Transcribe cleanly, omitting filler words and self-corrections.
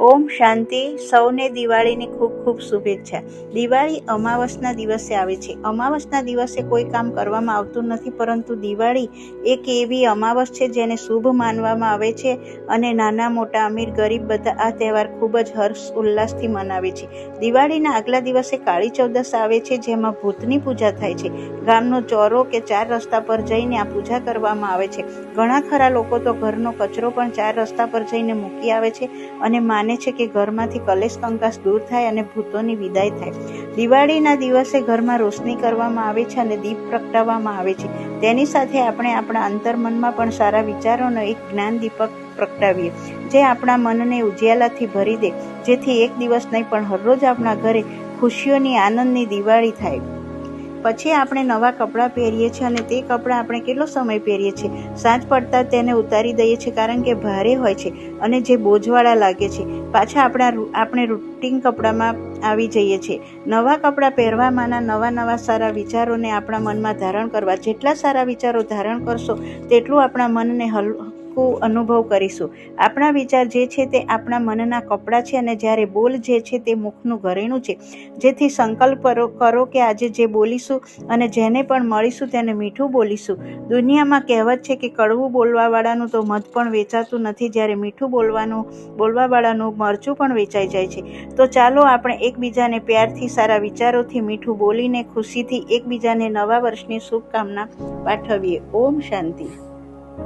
ઓમ શાંતિ. સૌને દિવાળીની ખૂબ ખૂબ શુભેચ્છા. દિવાળી અમાવસના દિવસે આવે છે. અમાવસના દિવસે કોઈ કામ કરવામાં આવતું નથી, પરંતુ દિવાળી એક એવી અમાવસ છે જેને શુભ માનવામાં આવે છે અને નાના મોટા અમીર ગરીબ બધા આ તહેવાર ખૂબ જ હર્ષ ઉલ્લાસથી મનાવે છે. દિવાળીના આગલા દિવસે કાળી ચૌદસ આવે છે, જેમાં ભૂતની પૂજા થાય છે. ગામનો ચોરો કે ચાર રસ્તા પર જઈને આ પૂજા કરવામાં આવે છે. ઘણા ખરા લોકો તો ઘરનો કચરો પણ ચાર રસ્તા પર જઈને મૂકી આવે છે અને માને છે કે ઘરમાંથી કલેશ કંકાસ દૂર થાય અને ભૂતોની વિદાય થાય. દિવાળીના દિવસે ઘરમાં રોશની કરવામાં આવે છે અને દીપ પ્રગટાવવામાં આવે છે. તેની સાથે આપણે આપણા અંતર્મનમાં પણ સારા વિચારોનો એક જ્ઞાન દીપક પ્રગટાવીએ, જે આપણા મનને ઉજ્યાલાથી ભરી દે, જેથી એક દિવસ નહીં પણ હરરોજ આપણા ઘરે ખુશીઓની આનંદની દિવાળી થાય. પછી આપણે નવા કપડાં પહેરીએ છીએ અને તે કપડાં આપણે કેટલો સમય પહેરીએ છીએ. સાંજ પડતા તેને ઉતારી દઈએ છીએ, કારણ કે ભારે હોય છે અને જે બોજવાળા લાગે છે. પાછા આપણે રૂટીન કપડામાં આવી જઈએ છીએ. નવા કપડાં પહેરવામાંના નવા સારા વિચારોને આપણા મનમાં ધારણ કરવા. જેટલા સારા વિચારો ધારણ કરશો તેટલું આપણા મનને હલકું અનુભવ કરીશું. આપણા વિચાર જે છે તે આપણા મનના કપડાં છે અને જ્યારે બોલ જે છે તે મુખનું ઘરેણું છે. જેથી સંકલ્પ કરો કે આજે જે બોલીશું અને જેને પણ મળીશું તેને મીઠું બોલીશું. દુનિયામાં કહેવત છે કે કડવું બોલવાવાળાનું તો મધ પણ વેચાતું નથી, જ્યારે મીઠું બોલવાવાળાનું મરચું પણ વેચાઈ જાય છે. તો ચાલો આપણે એકબીજાને પ્યારથી, સારા વિચારોથી, મીઠું બોલીને, ખુશીથી એકબીજાને નવા વર્ષની શુભકામના પાઠવીએ. ઓમ શાંતિ.